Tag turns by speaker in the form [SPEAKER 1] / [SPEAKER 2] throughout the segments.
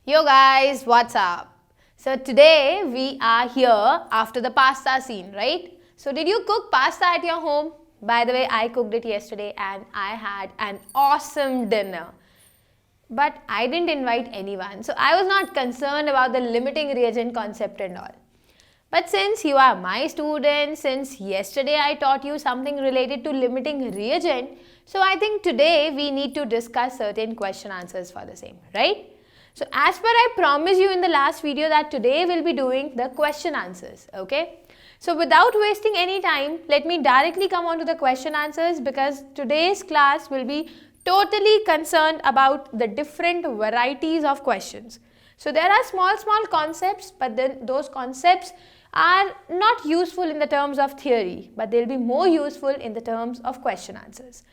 [SPEAKER 1] Yo guys, what's up? So today we are here after the pasta scene, right? So did you cook pasta at your home? By the way, I cooked it yesterday and I had an awesome dinner. But I didn't invite anyone, so I was not concerned about the limiting reagent concept and all. But since you are my student, since yesterday I taught you something related to limiting reagent, so I think today we need to discuss certain question answers for the same, right? So as per I promised you in the last video that today we'll be doing the question answers, okay? So without wasting any time, let me directly come on to the question answers because today's class will be totally concerned about the different varieties of questions. So there are small concepts, but then those concepts are not useful in the terms of theory, but they'll be more useful in the terms of question answers.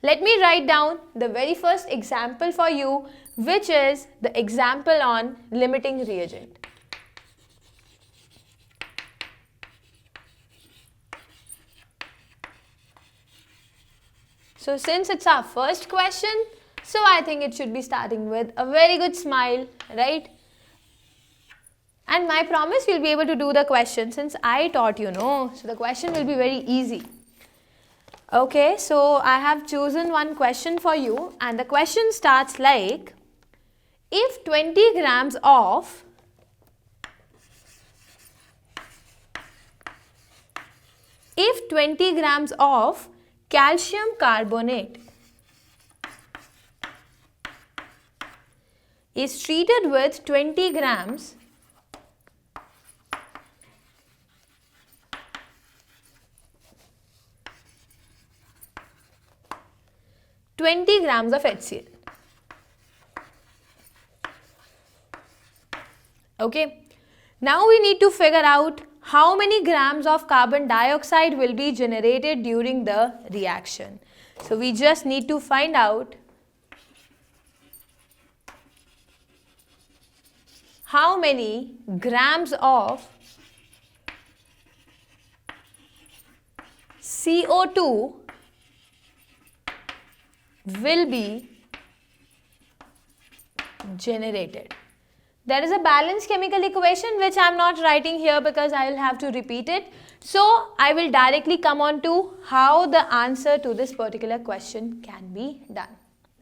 [SPEAKER 1] Let me write down the very first example for you, which is the example on limiting reagent. So since it's our first question, so I think it should be starting with a very good smile, right? And my promise you'll be able to do the question since I taught you, no? So the question will be very easy. Okay, so I have chosen one question for you and the question starts like, if 20 grams of calcium carbonate is treated with 20 grams of HCl. Okay, now we need to figure out how many grams of carbon dioxide will be generated during the reaction. So we just need to find out how many grams of CO2 will be generated. There is a balanced chemical equation which I am not writing here because I will have to repeat it. So I will directly come on to how the answer to this particular question can be done.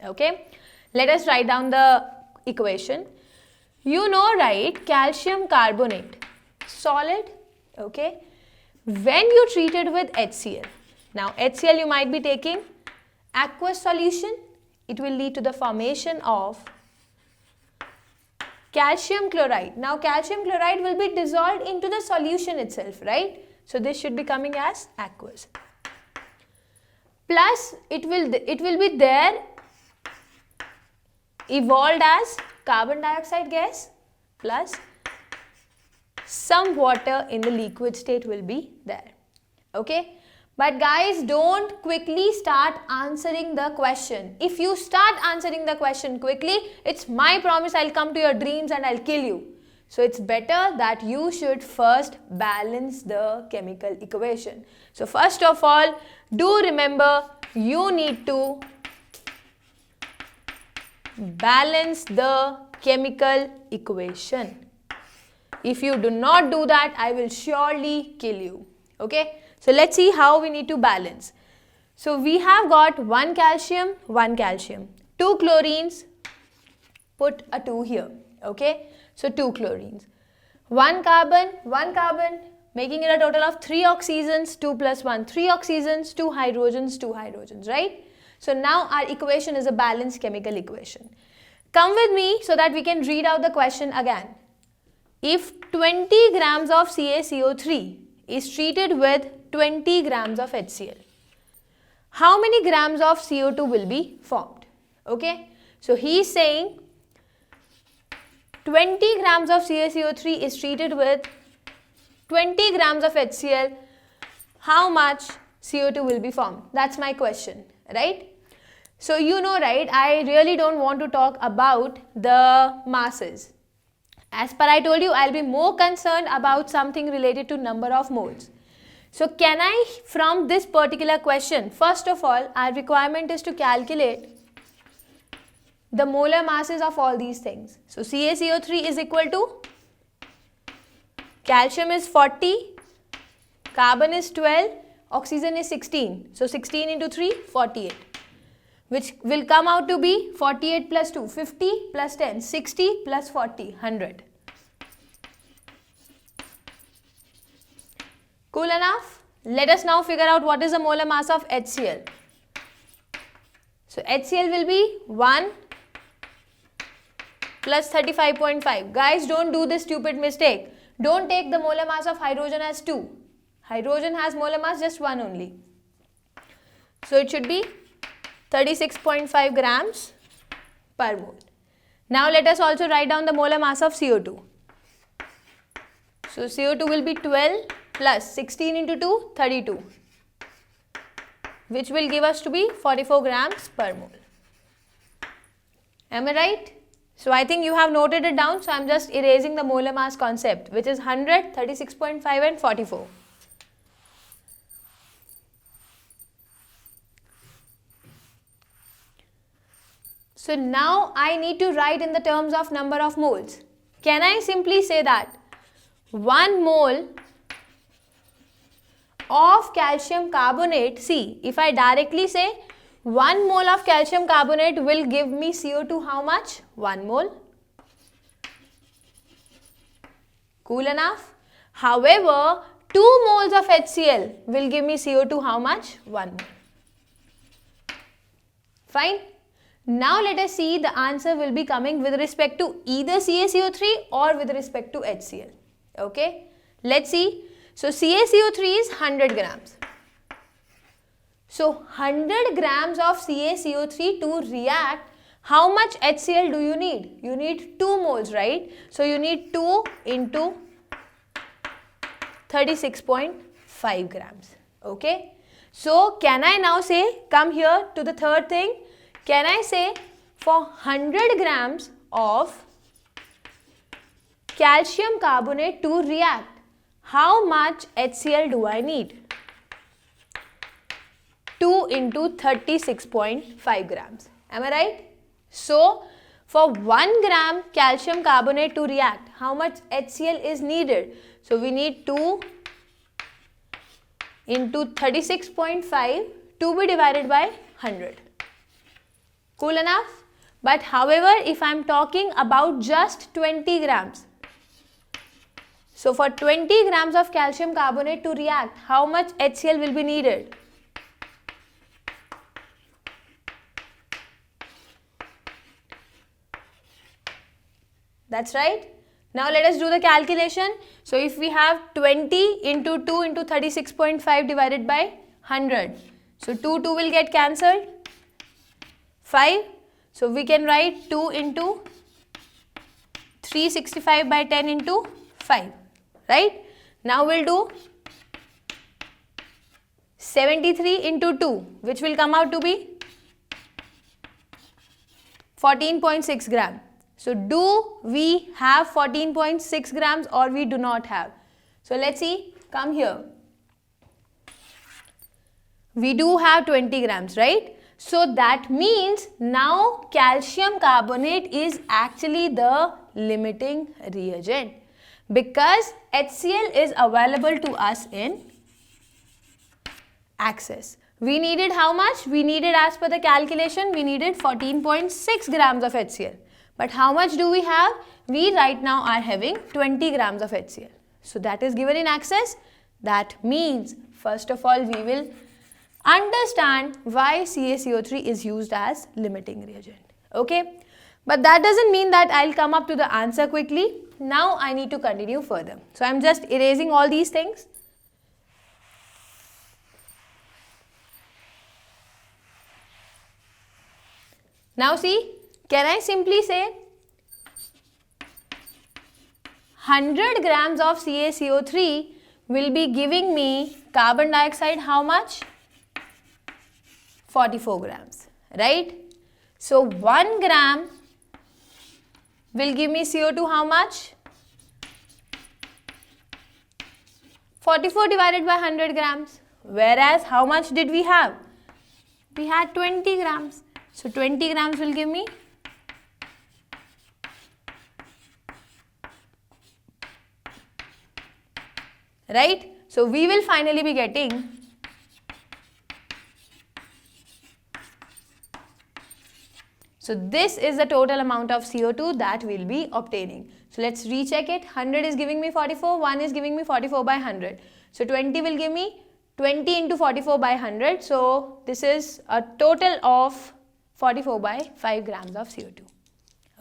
[SPEAKER 1] Okay, let us write down the equation. You know, right, calcium carbonate, solid, okay, when you treat it with HCl. Now HCl you might be taking aqueous solution, it will lead to the formation of calcium chloride. Now calcium chloride will be dissolved into the solution itself, right? So this should be coming as aqueous. Plus it will be there evolved as carbon dioxide gas plus some water in the liquid state will be there. Okay? But guys, don't quickly start answering the question. If you start answering the question quickly, it's my promise I'll come to your dreams and I'll kill you. So it's better that you should first balance the chemical equation. So first of all, do remember you need to balance the chemical equation. If you do not do that, I will surely kill you. Okay? So let's see how we need to balance. So we have got 1 calcium, 2 chlorines, put a 2 here, okay? So 2 chlorines, 1 carbon, making it a total of 3 oxygens, 2 plus 1, 3 oxygens, 2 hydrogens, right? So now our equation is a balanced chemical equation. Come with me so that we can read out the question again. If 20 grams of CaCO3 is treated with 20 grams of HCl, how many grams of CO2 will be formed? Okay, so he is saying 20 grams of CaCO3 is treated with 20 grams of HCl, how much CO2 will be formed? That's my question, right? So you know, right, I really don't want to talk about the masses. As per I told you, I'll be more concerned about something related to number of moles. So can I, from this particular question, first of all, our requirement is to calculate the molar masses of all these things. So CaCO3 is equal to calcium is 40, carbon is 12, oxygen is 16. So 16 into 3, 48. Which will come out to be 48 plus 2, 50 plus 10, 60 plus 40, 100. Cool enough? Let us now figure out what is the molar mass of HCl. So HCl will be 1 plus 35.5. Guys, don't do this stupid mistake. Don't take the molar mass of hydrogen as 2. Hydrogen has molar mass just 1 only. So it should be 36.5 grams per mole. Now let us also write down the molar mass of CO2. So CO2 will be 12 plus 16 into 2, 32, which will give us to be 44 grams per mole. Am I right? So I think you have noted it down, so I am just erasing the molar mass concept, which is 100, 36.5 and 44. So now I need to write in the terms of number of moles. Can I simply say that 1 mole of calcium carbonate, see, if I directly say 1 mole of calcium carbonate will give me CO2 how much? 1 mole. Cool enough? However, 2 moles of HCl will give me CO2 how much? 1 mole. Fine. Now let us see the answer will be coming with respect to either CaCO3 or with respect to HCl. Okay. Let's see. So CaCO3 is 100 grams. So 100 grams of CaCO3 to react, how much HCl do you need? You need 2 moles, right? So you need 2 into 36.5 grams. Okay. So can I now say, come here to the third thing, can I say for 100 grams of calcium carbonate to react, how much HCl do I need? 2 into 36.5 grams. Am I right? So, for 1 gram calcium carbonate to react, how much HCl is needed? So, we need 2 into 36.5 to be divided by 100. Cool enough? But however, if I am talking about just 20 grams, so for 20 grams of calcium carbonate to react, how much HCl will be needed? That's right. Now let us do the calculation. So if we have 20 into 2 into 36.5 divided by 100. So 2 will get cancelled. 5. So we can write 2 into 365 by 10 into 5. Right? Now we'll do 73 into 2, which will come out to be 14.6 gram. So do we have 14.6 grams or we do not have? So let's see, come here. We do have 20 grams, right? So that means now calcium carbonate is actually the limiting reagent, because HCl is available to us in excess. We needed how much? We needed, as per the calculation, we needed 14.6 grams of HCl. But how much do we have? We right now are having 20 grams of HCl. So that is given in excess. That means, first of all, we will understand why CaCO3 is used as limiting reagent. Okay. But that doesn't mean that I'll come up to the answer quickly. Now I need to continue further. So I'm just erasing all these things. Now see, can I simply say 100 grams of CaCO3 will be giving me carbon dioxide how much? 44 grams, right? So 1 gram will give me CO2 how much? 44 divided by 100 grams. Whereas how much did we have? We had 20 grams. So 20 grams will give me right? So we will finally be getting so this is the total amount of CO2 that we'll be obtaining. So let's recheck it. 100 is giving me 44, 1 is giving me 44 by 100. So 20 will give me 20 into 44 by 100. So this is a total of 44 by 5 grams of CO2.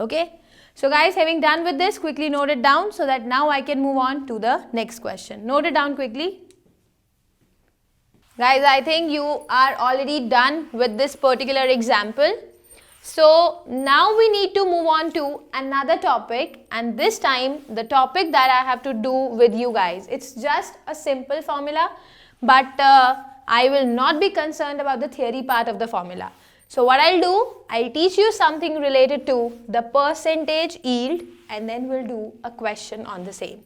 [SPEAKER 1] Okay. So guys, having done with this, quickly note it down so that now I can move on to the next question. Note it down quickly. Guys, I think you are already done with this particular example. So now we need to move on to another topic, and this time the topic that I have to do with you guys, it's just a simple formula, but I will not be concerned about the theory part of the formula. So what I'll do, I'll teach you something related to the percentage yield, and then we'll do a question on the same.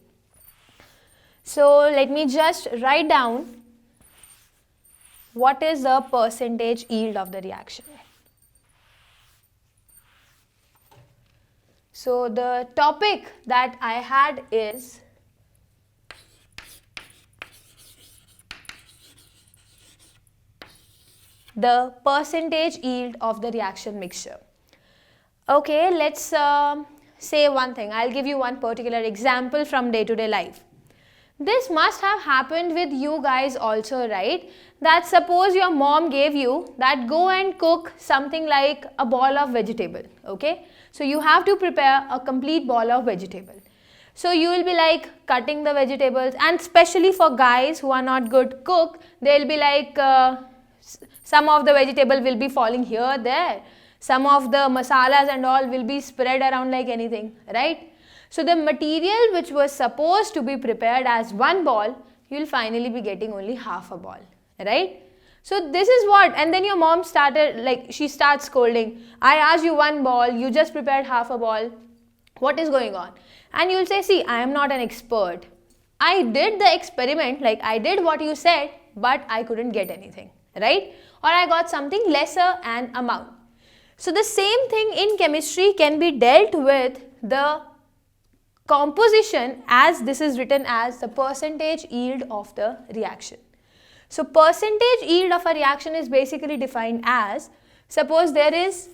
[SPEAKER 1] So let me just write down what is the percentage yield of the reaction. So the topic that I had is the percentage yield of the reaction mixture. Okay, let's say one thing. I'll give you one particular example from day-to-day life. This must have happened with you guys also, right? That suppose your mom gave you that go and cook something like a ball of vegetable, okay? So you have to prepare a complete ball of vegetable. So you will be like cutting the vegetables, and especially for guys who are not good cook, they'll be like some of the vegetable will be falling here, there. Some of the masalas and all will be spread around like anything, right? So the material which was supposed to be prepared as one ball, you will finally be getting only half a ball, right? So this is what, and then your mom started, like she starts scolding. I asked you one ball, you just prepared half a ball. What is going on? And you'll say, see, I am not an expert. I did the experiment, like I did what you said, but I couldn't get anything, right? Or I got something lesser an amount. So the same thing in chemistry can be dealt with the composition, as this is written as the percentage yield of the reaction. So percentage yield of a reaction is basically defined as, suppose there is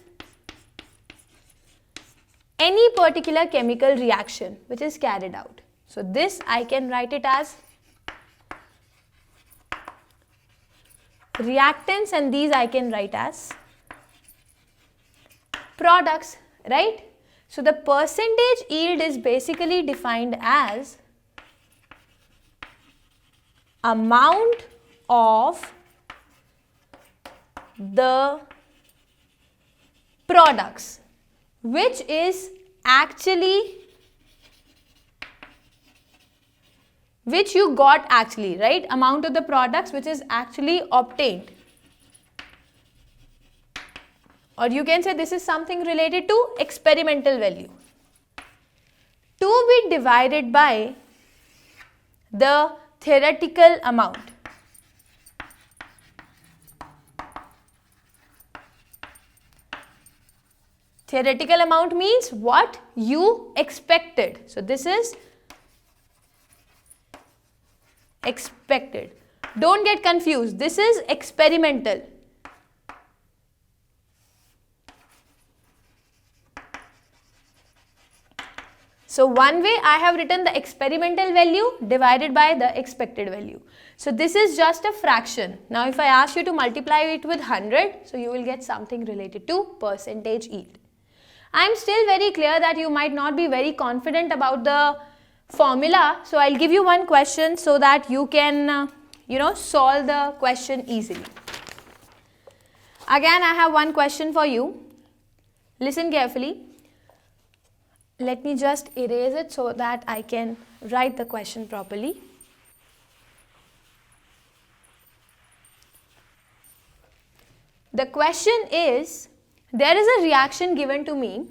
[SPEAKER 1] any particular chemical reaction which is carried out. So this I can write it as reactants, and these I can write as products, right? So the percentage yield is basically defined as amount of the products which is actually, which you got actually, right? Amount of the products which is actually obtained. Or you can say this is something related to experimental value, to be divided by the theoretical amount. Theoretical amount means what you expected. So this is expected. Don't get confused. This is experimental. So one way I have written the experimental value divided by the expected value. So this is just a fraction. Now if I ask you to multiply it with 100, so you will get something related to percentage yield. I am still very clear that you might not be very confident about the formula. So I'll give you one question so that you can solve the question easily. Again, I have one question for you. Listen carefully. Let me just erase it so that I can write the question properly. The question is, there is a reaction given to me.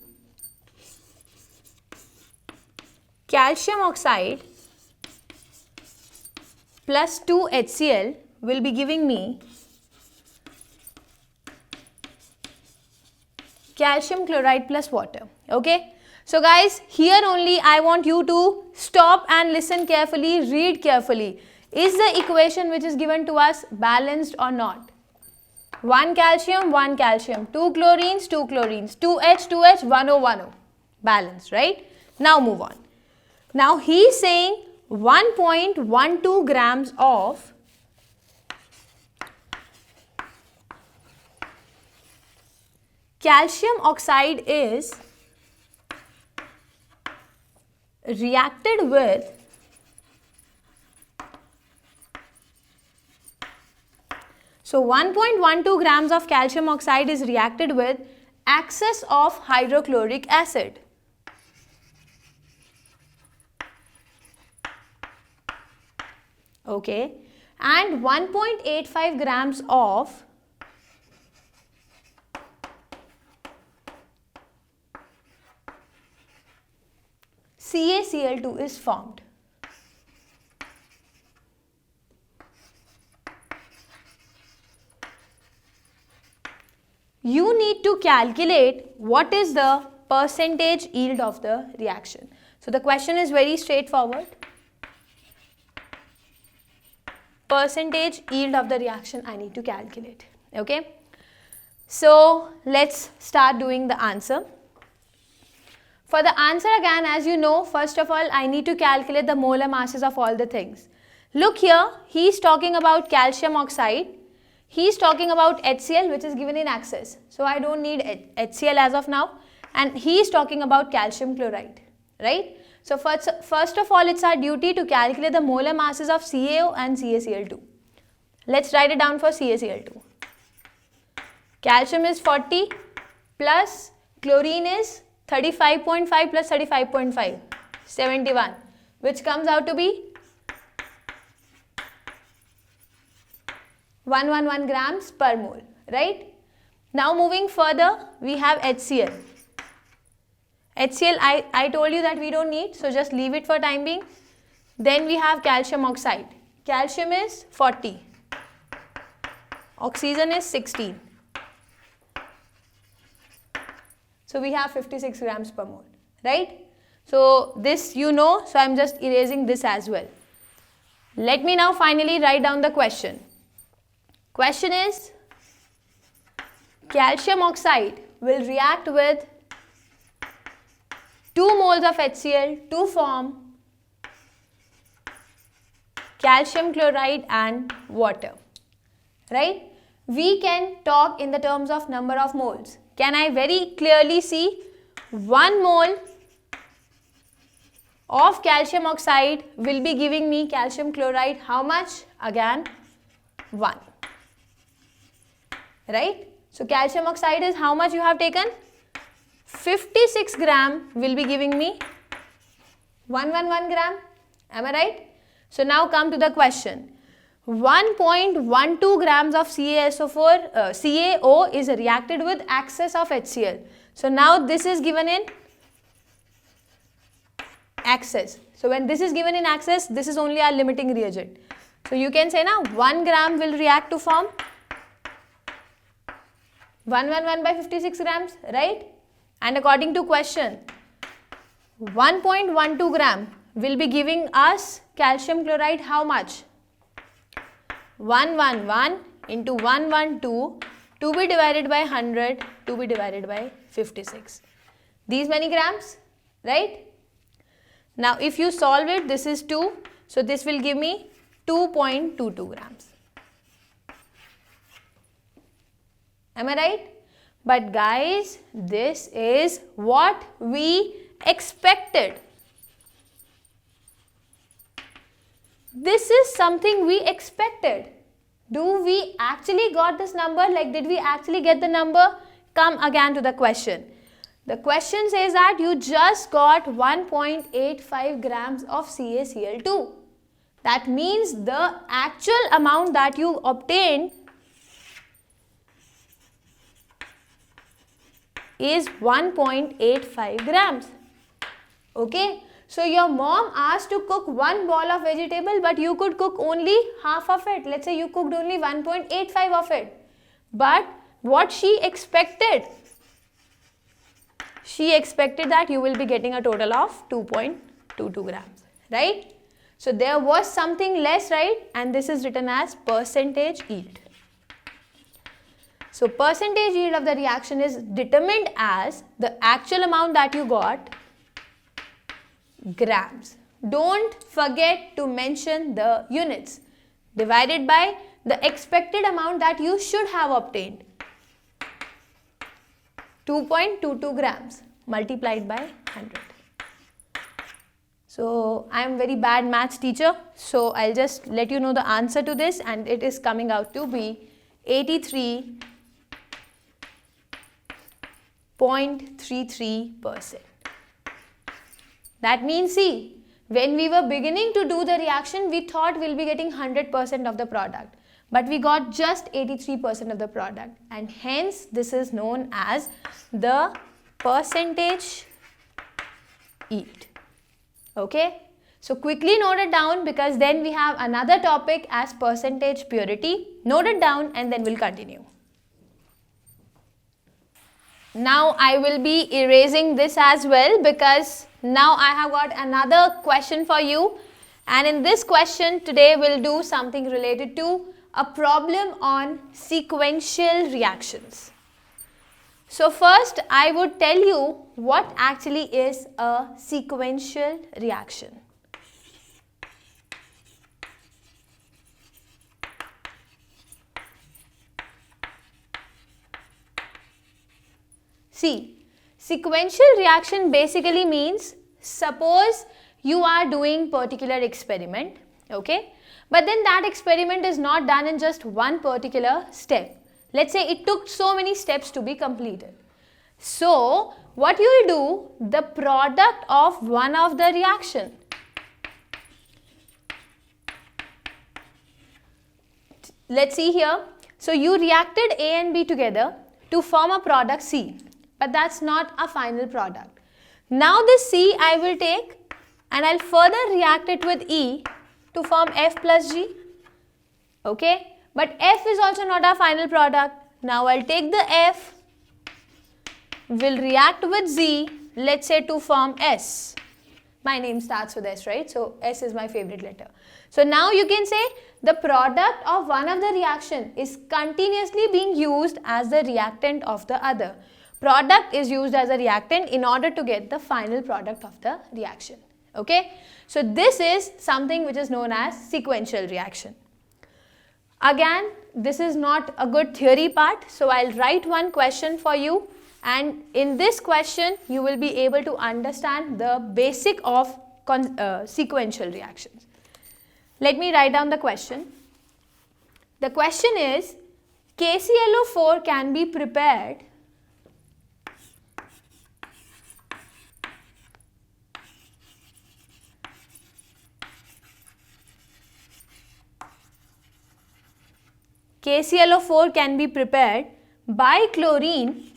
[SPEAKER 1] Calcium oxide plus 2 HCl will be giving me calcium chloride plus water. Okay. So guys, here only I want you to stop and listen carefully, read carefully. Is the equation which is given to us balanced or not? 1 calcium, 1 calcium, 2 chlorines, 2 chlorines, 2H, 2H, 1O, 1O. Balanced, right? Now move on. Now he is saying 1.12 grams of calcium oxide is reacted with So 1.12 grams of calcium oxide is reacted with excess of hydrochloric acid. Okay, and 1.85 grams of CaCl2 is formed. You need to calculate what is the percentage yield of the reaction. So the question is very straightforward. Percentage yield of the reaction I need to calculate. Okay. So let's start doing the answer. For the answer again, as you know, first of all I need to calculate the molar masses of all the things. Look here, he is talking about calcium oxide. He is talking about HCl which is given in excess. So I don't need HCl as of now, and he is talking about calcium chloride, right? So first of all, it's our duty to calculate the molar masses of CaO and CaCl2. Let's write it down for CaCl2. Calcium is 40 plus chlorine is 35.5 plus 35.5, 71, which comes out to be 111 grams per mole, right? Now moving further, we have HCl. HCl I told you that we don't need, so just leave it for time being. Then we have calcium oxide. Calcium is 40. Oxygen is 16. So we have 56 grams per mole, right? So this you know, so I'm just erasing this as well. Let me now finally write down the question. Question is, calcium oxide will react with 2 moles of HCl to form calcium chloride and water, right? We can talk in the terms of number of moles. Can I very clearly see 1 mole of calcium oxide will be giving me calcium chloride how much? Again 1, right? So calcium oxide is how much you have taken? 56 gram will be giving me 111 gram. Am I right? So now come to the question. 1.12 grams of CaO is reacted with excess of HCl. So now this is given in excess. So when this is given in excess, this is only our limiting reagent. So you can say now 1 gram will react to form 111 by 56 grams, right? And according to question, 1.12 gram will be giving us calcium chloride how much? 111 into 112 to be divided by 100 to be divided by 56. These many grams, right? Now if you solve it, this is 2. So this will give me 2.22 grams. Am I right? But guys, this is what we expected. This is something we expected. Do we actually got this number? Like, did we actually get the number? Come again to the question. The question says that you just got 1.85 grams of CaCl2. That means the actual amount that you obtained is 1.85 grams. Okay. So your mom asked to cook 1 ball of vegetable, but you could cook only half of it. Let's say you cooked only 1.85 of it. But what she expected? she expected that you will be getting a total of 2.22 grams, right? So there was something less, right? And this is written as percentage yield. So percentage yield of the reaction is determined as the actual amount that you got, grams. Don't forget to mention the units, divided by the expected amount that you should have obtained. 2.22 grams multiplied by 100. So I am very bad maths teacher, so I'll just let you know the answer to this, and it is coming out to be 83.33%. That means, see, when we were beginning to do the reaction, we thought we'll be getting 100% of the product, but we got just 83% of the product, and hence this is known as the percentage yield. Okay, so quickly note it down, because then we have another topic as percentage purity. Note it down and then we'll continue. Now I will be erasing this as well, because now I have got another question for you, and in this question today we'll do something related to a problem on sequential reactions. So first I would tell you what actually is a sequential reaction. See, sequential reaction basically means, suppose you are doing particular experiment, okay, but then that experiment is not done in just one particular step. Let's say it took so many steps to be completed. So what you will do, the product of one of the reaction, let's see here, so you reacted A and B together to form a product C, but that's not a final product. Now this C I will take and I'll further react it with E to form F plus G, okay, but F is also not our final product. Now I'll take the F, will react with Z, let's say to form S. My name starts with S, right? So S is my favorite letter. So now you can say the product of one of the reaction is continuously being used as the reactant of the other. Product is used as a reactant in order to get the final product of the reaction, okay? So this is something which is known as sequential reaction. Again, this is not a good theory part, so I'll write one question for you, and in this question you will be able to understand the basic of sequential reactions. Let me write down the question. The question is, KClO4 can be prepared KClO4 can be prepared by chlorine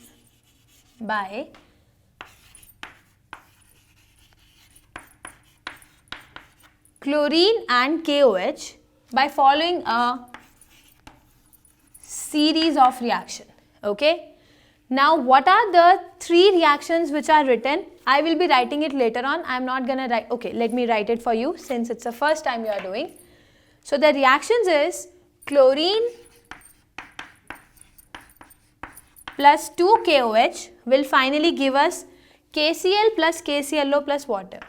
[SPEAKER 1] and KOH by following a series of reaction, okay? Now what are the three reactions which are written? I will be writing it later on. I am not gonna write, okay, let me write it for you since it's the first time you are doing. So the reactions is chlorine plus 2 KOH will finally give us KCl plus KClO plus water.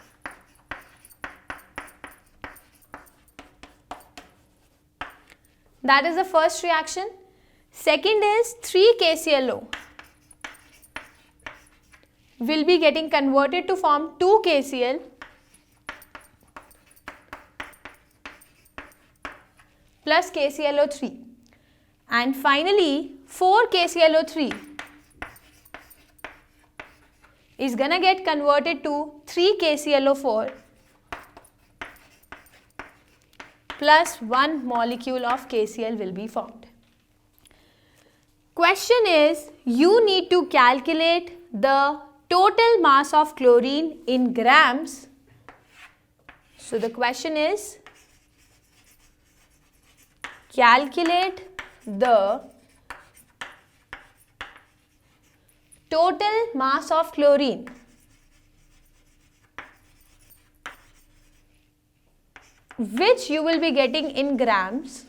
[SPEAKER 1] That is the first reaction. Second is 3 KClO will be getting converted to form 2 KCl plus KClO3, and finally 4 KClO3 is gonna get converted to 3 KClO4 plus 1 molecule of KCl will be formed. Question is, you need to calculate the total mass of chlorine in grams. So the question is, calculate the total mass of chlorine. Which you will be getting in grams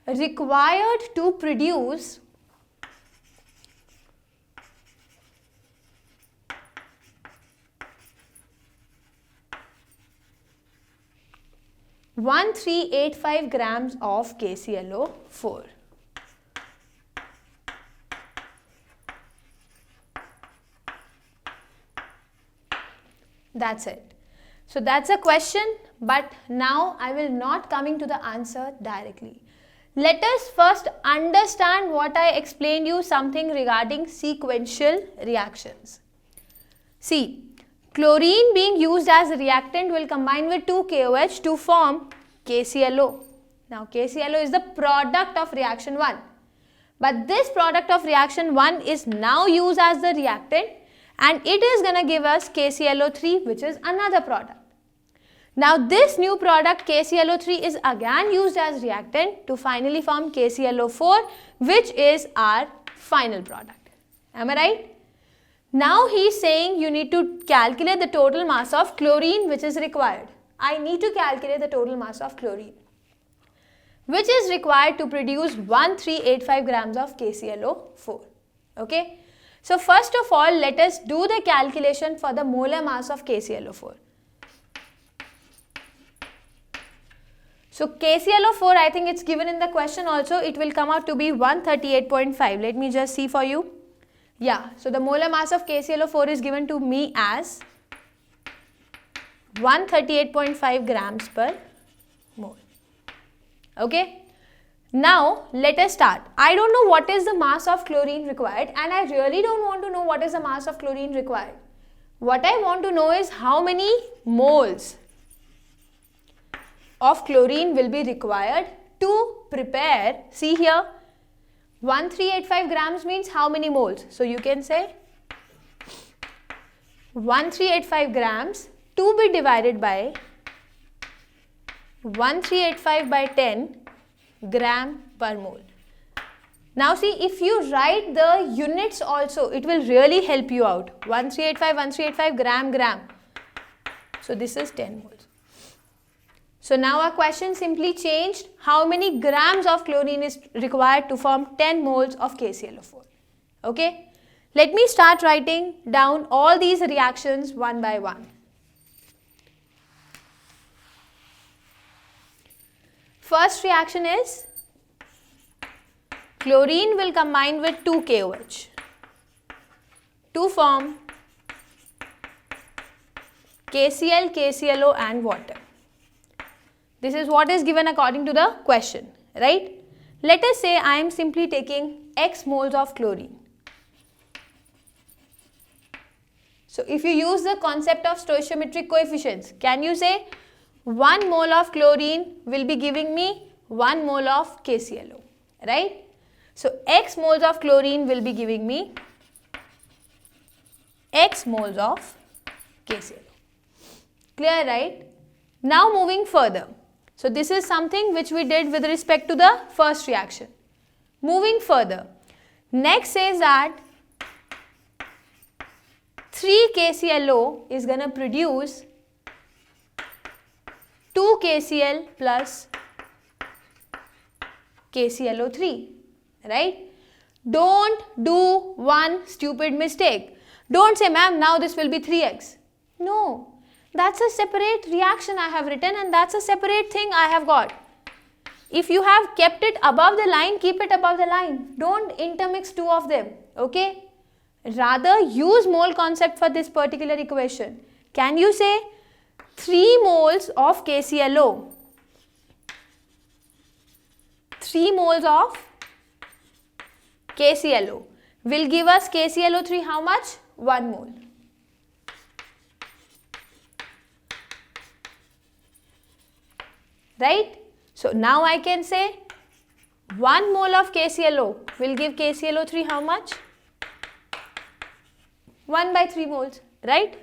[SPEAKER 1] required to produce 1385 grams of KClO4. That's it. So that's a question, but now I will not coming to the answer directly. Let us first understand what I explained you something regarding sequential reactions. See, chlorine being used as a reactant will combine with 2 KOH to form KClO. Now KClO is the product of reaction 1. But this product of reaction 1 is now used as the reactant and it is going to give us KClO3, which is another product. Now this new product KClO3 is again used as reactant to finally form KClO4, which is our final product. Am I right? Now he is saying you need to calculate the total mass of chlorine which is required. I need to calculate the total mass of chlorine which is required to produce 1385 grams of KClO4. Okay. So first of all, let us do the calculation for the molar mass of KClO4. So KClO4, I think it's given in the question also, it will come out to be 138.5. Let me just see for you. Yeah, so the molar mass of KClO4 is given to me as 138.5 grams per mole. Okay. Now let us start. I don't know what is the mass of chlorine required and I really don't want to know what is the mass of chlorine required. What I want to know is how many moles of chlorine will be required to prepare, see here, 1385 grams means how many moles? So you can say 1385 grams to be divided by 1385 by 10 gram per mole. Now see, if you write the units also, it will really help you out. 1385 gram. So this is 10 moles. So now our question simply changed. How many grams of chlorine is required to form 10 moles of KClO4? Okay. Let me start writing down all these reactions one by one. First reaction is chlorine will combine with 2 KOH to form KCl, KClO and water. This is what is given according to the question, right? Let us say I am simply taking X moles of chlorine. So if you use the concept of stoichiometric coefficients, can you say 1 mole of chlorine will be giving me 1 mole of KClO, right? So X moles of chlorine will be giving me X moles of KClO. Clear, right? Now moving further. So this is something which we did with respect to the first reaction. Moving further. Next says that 3 KClO is going to produce 2 KCl plus KClO3, right? Don't do one stupid mistake. Don't say, ma'am, now this will be 3x. No. That's a separate reaction I have written and that's a separate thing I have got. If you have kept it above the line, keep it above the line. Don't intermix two of them, okay? Rather use mole concept for this particular equation. Can you say 3 moles of KClO? 3 moles of KClO will give us KClO3 how much? 1 mole. Right? So now I can say 1 mole of KClO will give KClO3 how much? 1 by 3 moles, right?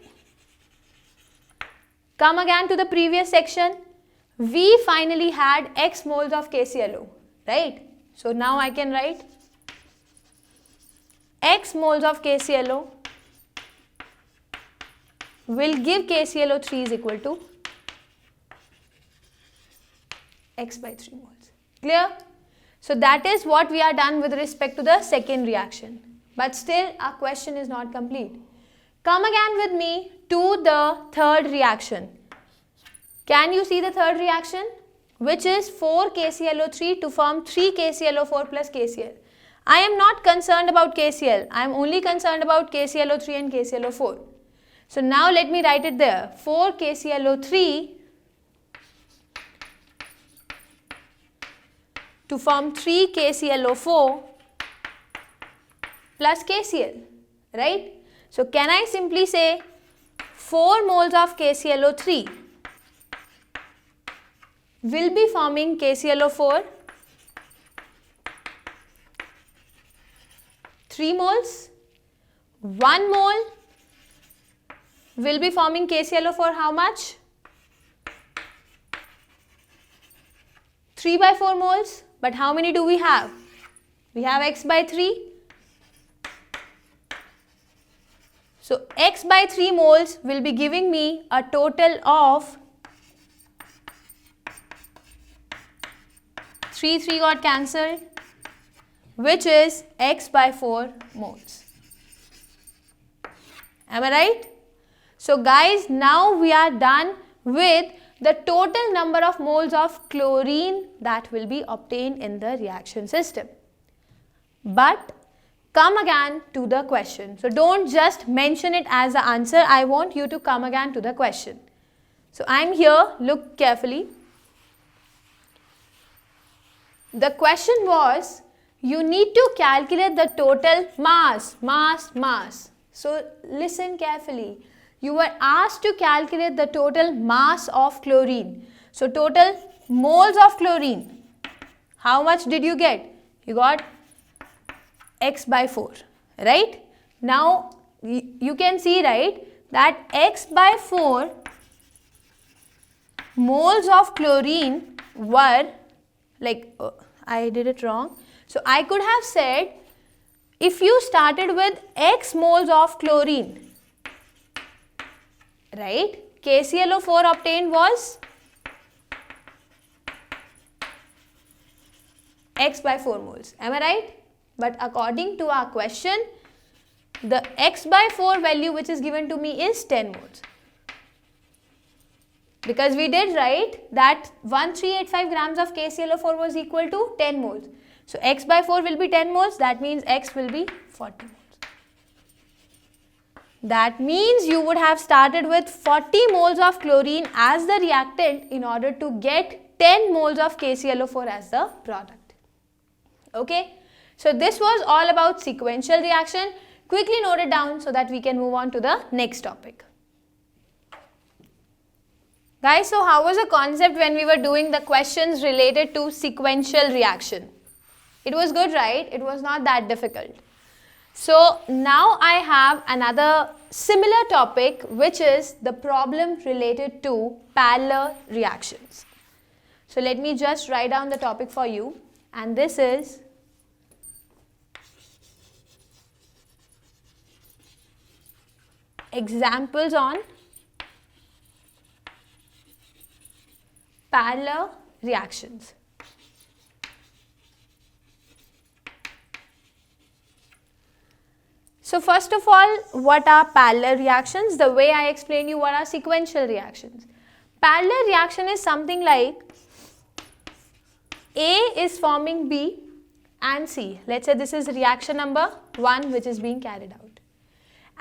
[SPEAKER 1] Come again to the previous section. We finally had X moles of KClO, right? So now I can write X moles of KClO will give KClO3 is equal to X by 3 moles. Clear? So that is what we are done with respect to the second reaction. But still our question is not complete. Come again with me to the third reaction. Can you see the third reaction? Which is 4 KClO3 to form 3 KClO4 plus KCl. I am not concerned about KCl. I am only concerned about KClO3 and KClO4. So now let me write it there. 4 KClO3 to form 3 KClO4 plus KCl, right? So can I simply say 4 moles of KClO3 will be forming KClO4, 3 moles, 1 mole will be forming KClO4 how much? 3 by 4 moles, but how many do we have? We have X by 3. So X by 3 moles will be giving me a total of 3 got cancelled, which is X by 4 moles. Am I right? So guys, now we are done with the total number of moles of chlorine that will be obtained in the reaction system. But come again to the question. So don't just mention it as the answer. I want you to come again to the question. So I am here, look carefully. The question was, you need to calculate the total mass. So listen carefully. You were asked to calculate the total mass of chlorine. So total moles of chlorine. How much did you get? You got X by 4, right? Now you can see, right, that X by 4 moles of chlorine were like, I did it wrong. So I could have said, if you started with X moles of chlorine, right, KClO4 obtained was X by 4 moles. Am I right? But according to our question, the X by 4 value which is given to me is 10 moles. Because we did write that 1385 grams of KClO4 was equal to 10 moles. So X by 4 will be 10 moles, that means X will be 40 moles. That means you would have started with 40 moles of chlorine as the reactant in order to get 10 moles of KClO4 as the product. Okay. So this was all about sequential reaction. Quickly note it down so that we can move on to the next topic. Guys, so how was the concept when we were doing the questions related to sequential reaction? It was good, right? It was not that difficult. So now I have another similar topic, which is the problem related to parallel reactions. So let me just write down the topic for you, and this is examples on parallel reactions. So first of all, what are parallel reactions? The way I explained you what are sequential reactions. Parallel reaction is something like A is forming B and C. Let's say this is reaction number 1 which is being carried out.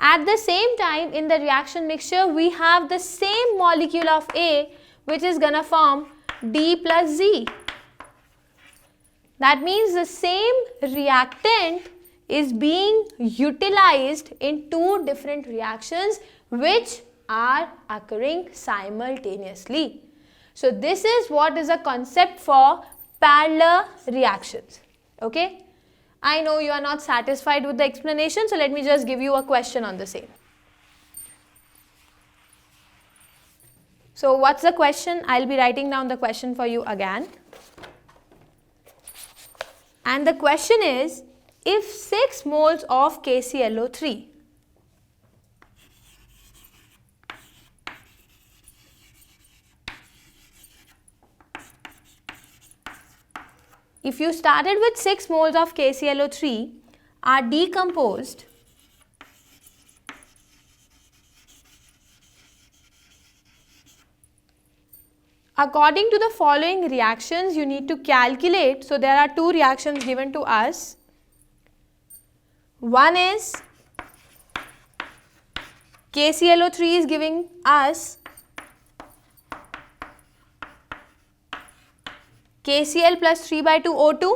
[SPEAKER 1] At the same time, in the reaction mixture, we have the same molecule of A which is going to form D plus Z. That means the same reactant is being utilized in two different reactions which are occurring simultaneously. So this is what is a concept for parallel reactions. Okay. I know you are not satisfied with the explanation, so let me just give you a question on the same. So what's the question? I'll be writing down the question for you again. And the question is, if 6 moles of KClO3 if you started with 6 moles of KClO3 are decomposed according to the following reactions, you need to calculate. So there are two reactions given to us. One is KClO3 is giving us KCl plus 3/2 O2,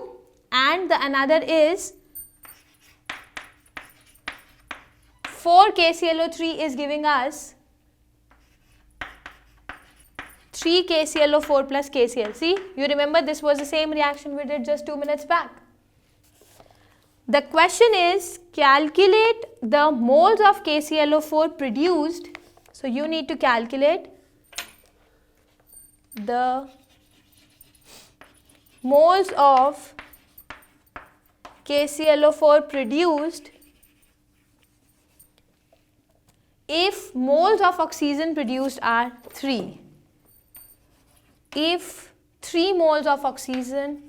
[SPEAKER 1] and the another is 4 KClO3 is giving us 3 KClO4 plus KCl. See, you remember this was the same reaction we did just 2 minutes back. The question is calculate the moles of KClO4 produced. So you need to calculate the moles of KClO4 produced if moles of oxygen produced are 3. If 3 moles of oxygen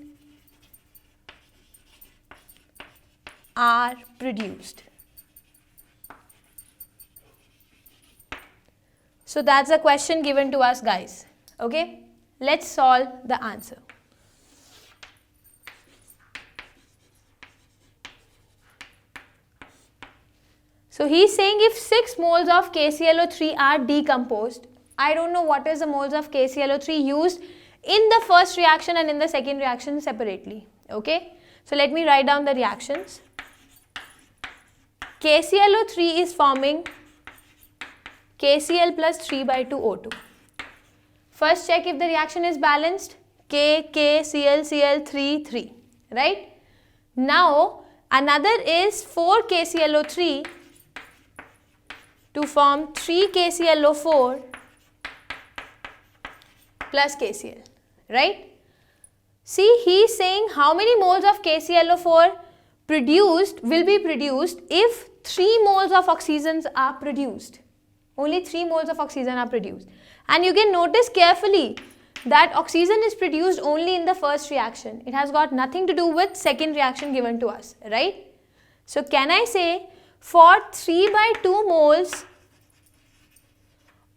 [SPEAKER 1] are produced. So that's a question given to us, guys. Okay, let's solve the answer. So he's saying if 6 moles of KClO3 are decomposed, I don't know what is the moles of KClO3 used in the first reaction and in the second reaction separately. Okay, so let me write down the reactions. KClO3 is forming KCl plus 3/2 O2. First check if the reaction is balanced. K, Cl, Cl, 3, 3. Right? Now another is 4 KClO3 to form 3 KClO4 plus KCl, right? See, he is saying how many moles of KClO4 will be produced if 3 moles of oxygens are produced. Only 3 moles of oxygen are produced. And you can notice carefully that oxygen is produced only in the first reaction. It has got nothing to do with second reaction given to us, right? So can I say for 3/2 moles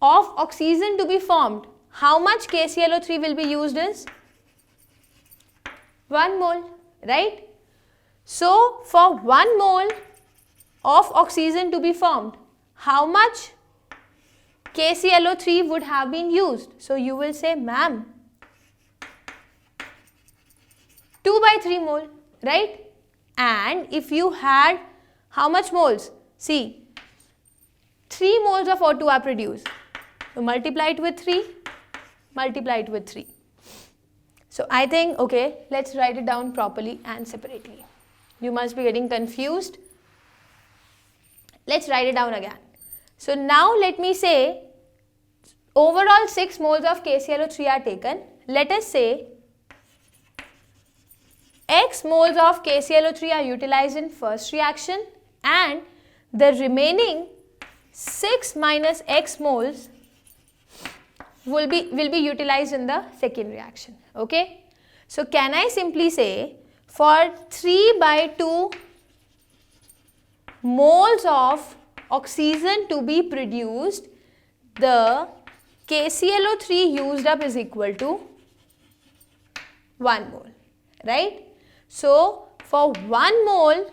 [SPEAKER 1] of oxygen to be formed, how much KClO3 will be used is 1 mole, right? So for 1 mole of oxygen to be formed, how much KClO3 would have been used? So you will say, ma'am, 2/3 mole, right? And if you had how much moles? See, 3 moles of O2 are produced. So multiply it with 3, multiply it with 3. So I think, okay, let's write it down properly and separately. You must be getting confused. Let's write it down again. So now let me say, overall 6 moles of KClO3 are taken. Let us say X moles of KClO3 are utilized in first reaction and the remaining 6 minus X moles will be utilized in the second reaction. Okay. So can I simply say for 3/2 moles of oxygen to be produced, the KClO3 used up is equal to 1 mole, right? So for 1 mole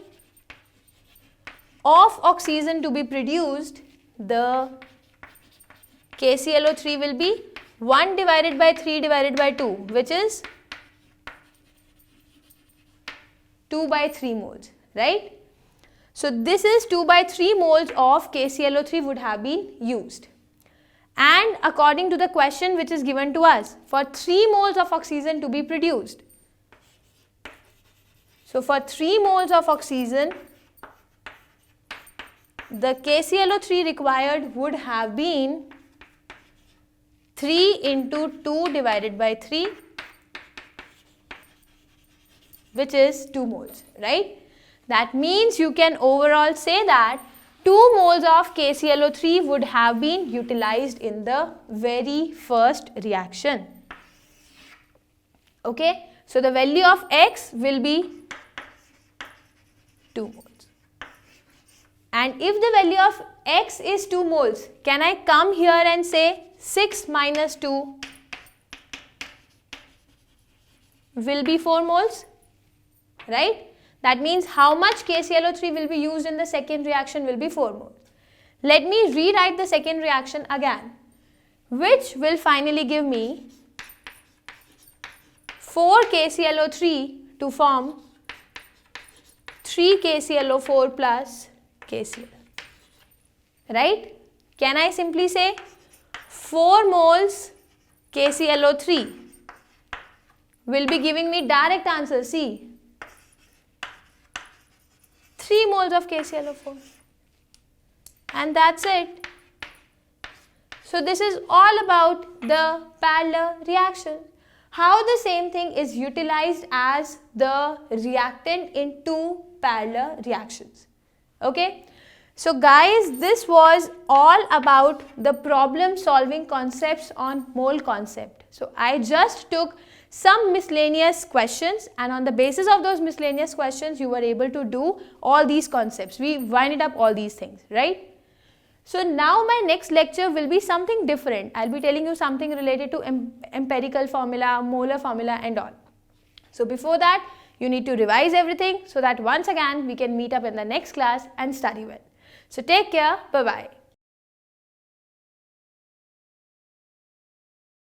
[SPEAKER 1] of oxygen to be produced, the KClO3 will be 1 divided by 3 divided by 2, which is 2/3 moles, right? So this is 2/3 moles of KClO3 would have been used. And according to the question which is given to us, for 3 moles of oxygen to be produced. So for 3 moles of oxygen, the KClO3 required would have been 3 into 2 divided by 3, which is 2 moles, right? That means you can overall say that 2 moles of KClO3 would have been utilized in the very first reaction. Okay, so the value of X will be 2 moles. And if the value of X is 2 moles, can I come here and say 6 minus 2 will be 4 moles, right? That means how much KClO3 will be used in the second reaction will be 4 moles. Let me rewrite the second reaction again, which will finally give me 4 KClO3 to form 3 KClO4 plus KCl. Right? Can I simply say 4 moles KClO3 will be giving me direct answer C, 3 moles of KClO4, and that's it. So this is all about the parallel reaction. How the same thing is utilized as the reactant in 2 parallel reactions. Okay. So guys, this was all about the problem solving concepts on mole concept. So I just took some miscellaneous questions, and on the basis of those miscellaneous questions you were able to do all these concepts. We winded up all these things, right? So now my next lecture will be something different. I'll be telling you something related to empirical formula, molar formula and all. So before that, you need to revise everything so that once again we can meet up in the next class and study well. So take care, bye-bye.